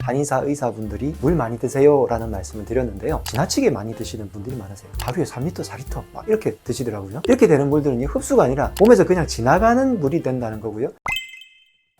한의사 의사분들이 물 많이 드세요 라는 말씀을 드렸는데요, 지나치게 많이 드시는 분들이 많으세요. 하루에 3리터 4리터 막 이렇게 드시더라고요. 이렇게 되는 물들은 흡수가 아니라 몸에서 그냥 지나가는 물이 된다는 거고요.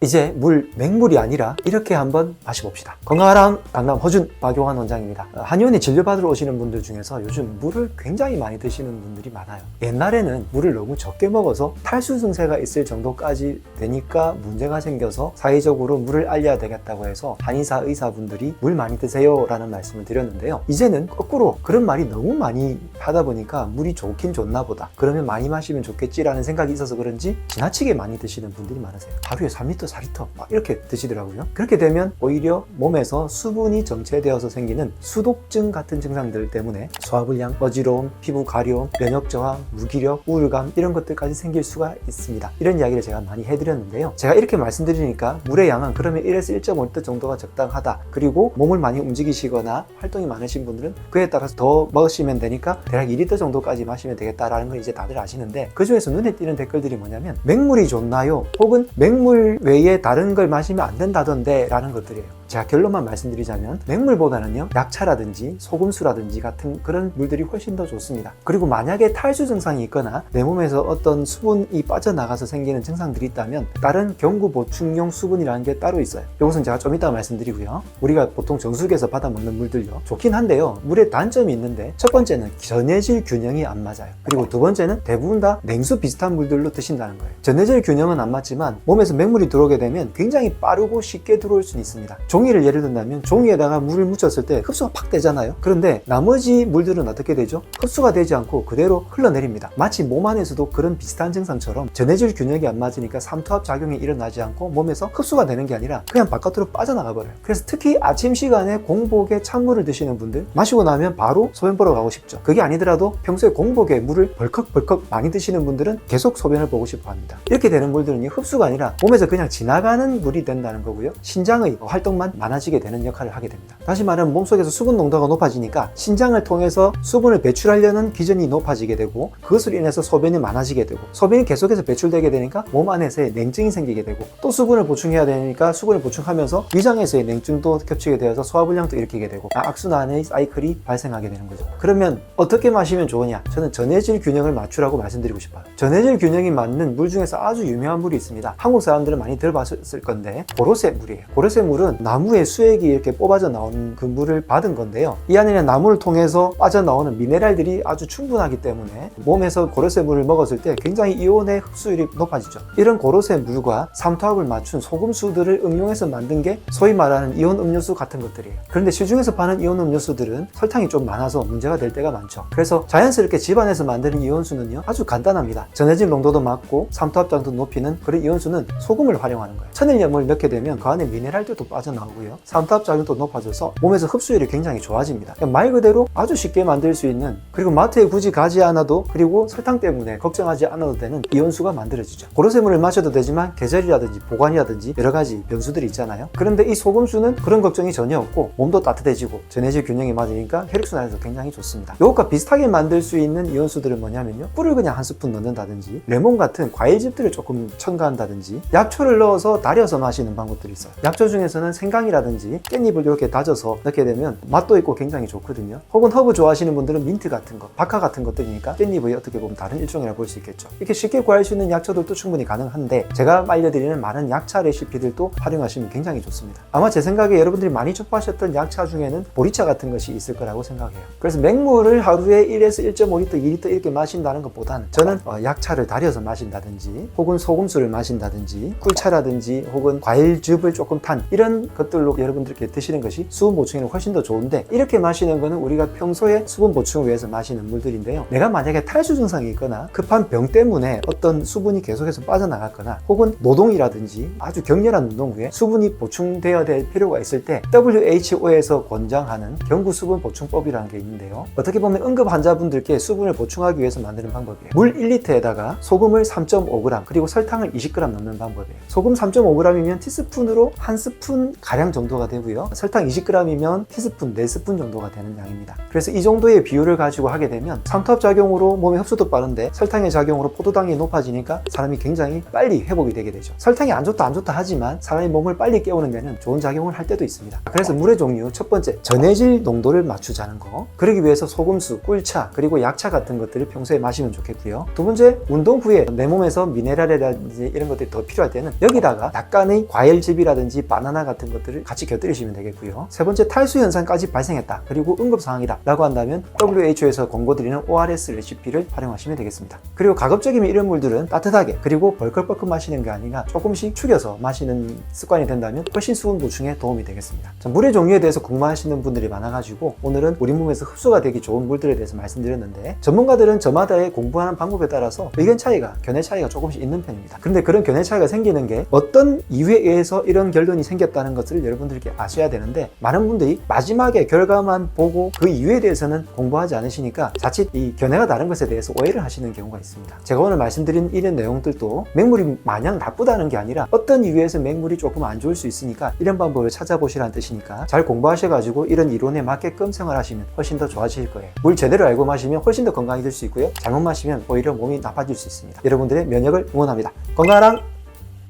이제 물, 맹물이 아니라 이렇게 한번 마셔봅시다. 건강하람 강남 허준 박용환 원장입니다. 한의원에 진료받으러 오시는 분들 중에서 요즘 물을 굉장히 많이 드시는 분들이 많아요. 옛날에는 물을 너무 적게 먹어서 탈수 증세가 있을 정도까지 되니까 문제가 생겨서 사회적으로 물을 알려야 되겠다고 해서 한의사 의사분들이 물 많이 드세요 라는 말씀을 드렸는데요, 이제는 거꾸로 그런 말이 너무 많이 하다 보니까 물이 좋긴 좋나 보다, 그러면 많이 마시면 좋겠지라는 생각이 있어서 그런지 지나치게 많이 드시는 분들이 많으세요. 하루에 3리터 4리터 막 이렇게 드시더라고요. 그렇게 되면 오히려 몸에서 수분이 정체되어서 생기는 수독증 같은 증상들 때문에 소화불량, 어지러움, 피부 가려움, 면역 저하, 무기력, 우울감 이런 것들까지 생길 수가 있습니다. 이런 이야기를 제가 많이 해드렸는데요, 제가 이렇게 말씀드리니까 물의 양은 그러면 1에서 1.5리터 정도가 적당하다, 그리고 몸을 많이 움직이시거나 활동이 많으신 분들은 그에 따라서 더 먹으시면 되니까 대략 2리터 정도까지 마시면 되겠다라는 걸 이제 다들 아시는데, 그 중에서 눈에 띄는 댓글들이 뭐냐면 맹물이 좋나요? 혹은 맹물 외에 다른 걸 마시면 안 된다던데 라는 것들이에요. 제가 결론만 말씀드리자면 맹물보다는요, 약차라든지 소금수라든지 같은 그런 물들이 훨씬 더 좋습니다. 그리고 만약에 탈수 증상이 있거나 내 몸에서 어떤 수분이 빠져나가서 생기는 증상들이 있다면 다른 경구 보충용 수분이라는 게 따로 있어요. 이것은 제가 좀 이따 말씀드리고요, 우리가 보통 정수기에서 받아 먹는 물들요, 좋긴 한데요, 물에 단점이 있는데, 첫 번째는 전해질 균형이 안 맞아요. 그리고 두 번째는 대부분 다 냉수 비슷한 물들로 드신다는 거예요. 전해질 균형은 안 맞지만 몸에서 맹물이 들어오게 되면 굉장히 빠르고 쉽게 들어올 수는 있습니다. 종이를 예를 든다면 종이에다가 물을 묻혔을 때 흡수가 팍 되잖아요. 그런데 나머지 물들은 어떻게 되죠? 흡수가 되지 않고 그대로 흘러내립니다. 마치 몸 안에서도 그런 비슷한 증상처럼 전해질 균형이 안 맞으니까 삼투압 작용이 일어나지 않고 몸에서 흡수가 되는 게 아니라 그냥 바깥으로 빠져나가 버려요. 그래서 특히 아침 시간에 공복에 찬물을 드시는 분들, 마시고 나면 바로 소변 보러 가고 싶죠. 그게 아니더라도 평소에 공복에 물을 벌컥벌컥 많이 드시는 분들은 계속 소변을 보고 싶어 합니다. 이렇게 되는 물들은 흡수가 아니라 몸에서 그냥 지나가는 물이 된다는 거고요, 신장의 활동만 많아지게 되는 역할을 하게 됩니다. 다시 말하면 몸속에서 수분 농도가 높아지니까 신장을 통해서 수분을 배출하려는 기전이 높아지게 되고, 그것으로 인해서 소변이 많아지게 되고, 소변이 계속해서 배출되게 되니까 몸 안에서의 냉증이 생기게 되고, 또 수분을 보충해야 되니까 수분을 보충하면서 위장에서의 냉증도 겹치게 되어서 소화불량도 일으키게 되고, 악순환의 사이클이 발생하게 되는 거죠. 그러면 어떻게 마시면 좋으냐? 저는 전해질 균형을 맞추라고 말씀드리고 싶어요. 전해질 균형이 맞는 물 중에서 아주 유명한 물이 있습니다. 한국 사람들은 많이 들어봤을 건데 고로쇠 물이에요. 고로쇠 물은 나무의 수액이 이렇게 뽑아져 나오는 그 물을 받은 건데요, 이 안에는 나무를 통해서 빠져나오는 미네랄들이 아주 충분하기 때문에 몸에서 고로쇠 물을 먹었을 때 굉장히 이온의 흡수율이 높아지죠. 이런 고로쇠 물과 삼투압을 맞춘 소금수들을 응용해서 만든 게 소위 말하는 이온 음료수 같은 것들이에요. 그런데 시중에서 파는 이온 음료수들은 설탕이 좀 많아서 문제가 될 때가 많죠. 그래서 자연스럽게 집안에서 만드는 이온수는요, 아주 간단합니다. 전해질 농도도 맞고 삼투압량도 높이는 그런 이온수는 소금을 활용하는 거예요. 천일염을 넣게 되면 그 안에 미네랄들도 빠져나오고요, 삼투압 작용도 높아져서 몸에서 흡수율이 굉장히 좋아집니다. 말 그대로 아주 쉽게 만들 수 있는, 그리고 마트에 굳이 가지 않아도, 그리고 설탕 때문에 걱정하지 않아도 되는 이온수가 만들어지죠. 고로쇠물을 마셔도 되지만 계절이라든지 보관이라든지 여러 가지 변수들이 있잖아요. 그런데 이 소금수는 그런 걱정이 전혀 없고 몸도 따뜻해지고 전해질 균형이 맞으니까 혈액순환에도 굉장히 좋습니다. 이것과 비슷하게 만들 수 있는 이온수들은 뭐냐면요, 꿀을 그냥 한 스푼 넣는다든지, 레몬 같은 과일즙들을 조금 첨가한다든지, 약초를 넣어서 달여서 마시는 방법들이 있어요. 약초 중에서는 생강이라든지 깻잎을 이렇게 다져서 넣게 되면 맛도 있고 굉장히 좋거든요. 혹은 허브 좋아하시는 분들은 민트 같은 거, 박하 같은 것들이니까 깻잎의 어떻게 보면 다른 일종이라고 볼 수 있겠죠. 이렇게 쉽게 구할 수 있는 약초들도 충분히 가능한데, 제가 알려드리는 많은 약차 레시피들도 활용하시면 굉장히 좋습니다. 아마 제 생각에 여러분들이 많이 접하셨던 약차 중에는 보리차 같은 것이 있을 거라고 생각해요. 그래서 맹물을 하루에 1에서 1.5리터, 2리터 이렇게 마신다는 것보다는 저는 약차를 달여서 마신다든지, 혹은 소금수를 마신다든지, 꿀차라든지, 혹은 과일즙을 조금 탄 이런 것들로 여러분들께 드시는 것이 수분 보충에는 훨씬 더 좋은데, 이렇게 마시는 거는 우리가 평소에 수분 보충을 위해서 마시는 물들인데요, 내가 만약에 탈수 증상이 있거나 급한 병 때문에 어떤 수분이 계속해서 빠져나갔거나, 혹은 노동이라든지 아주 격렬한 운동 후에 수분이 보충되어야 될 필요가 있을 때 WHO에서 권장하는 경구 수분 보충법이라는 게 있는데요, 어떻게 보면 응급 환자분들께 수분을 보충하기 위해서 만드는 방법이에요. 물 1리터에다가 소금을 3.5g 그리고 설탕을 20g 넣는 방법이에요. 소금 3.5g이면 티스푼으로 한 스푼 가량 가량 정도가 되고요. 설탕 20g이면 티스푼 4스푼 정도가 되는 양입니다. 그래서 이 정도의 비율을 가지고 하게 되면 삼투압 작용으로 몸에 흡수도 빠른데 설탕의 작용으로 포도당이 높아지니까 사람이 굉장히 빨리 회복이 되게 되죠. 설탕이 안 좋다 하지만 사람의 몸을 빨리 깨우는 데는 좋은 작용을 할 때도 있습니다. 그래서 물의 종류 첫 번째, 전해질 농도를 맞추자는 거. 그러기 위해서 소금수, 꿀차, 그리고 약차 같은 것들을 평소에 마시면 좋겠고요. 두 번째, 운동 후에 내 몸에서 미네랄이라든지 이런 것들이 더 필요할 때는 여기다가 약간의 과일즙이라든지 바나나 같은 것들을 같이 곁들이시면 되겠고요. 세 번째, 탈수 현상까지 발생했다, 그리고 응급상황이다 라고 한다면 WHO에서 권고드리는 ORS 레시피를 활용하시면 되겠습니다. 그리고 가급적이면 이런 물들은 따뜻하게 그리고 벌컥벌컥 마시는 게 아니라 조금씩 축여서 마시는 습관이 된다면 훨씬 수분 보충에 도움이 되겠습니다. 자, 물의 종류에 대해서 궁금하시는 분들이 많아가지고 오늘은 우리 몸에서 흡수가 되기 좋은 물들에 대해서 말씀드렸는데, 전문가들은 저마다의 공부하는 방법에 따라서 의견 차이가, 견해 차이가 조금씩 있는 편입니다. 그런데 그런 견해 차이가 생기는 게 어떤 이유에 의해서 이런 결론이 생겼다는 것을 여러분들께 아셔야 되는데, 많은 분들이 마지막에 결과만 보고 그 이유에 대해서는 공부하지 않으시니까 자칫 이 견해가 다른 것에 대해서 오해를 하시는 경우가 있습니다. 제가 오늘 말씀드린 이런 내용들도 맹물이 마냥 나쁘다는 게 아니라 어떤 이유에서 맹물이 조금 안 좋을 수 있으니까 이런 방법을 찾아보시라는 뜻이니까 잘 공부하셔가지고 이런 이론에 맞게끔 생활하시면 훨씬 더 좋아지실 거예요. 물 제대로 알고 마시면 훨씬 더 건강해질 수 있고요. 잘못 마시면 오히려 몸이 나빠질 수 있습니다. 여러분들의 면역을 응원합니다. 건강하랑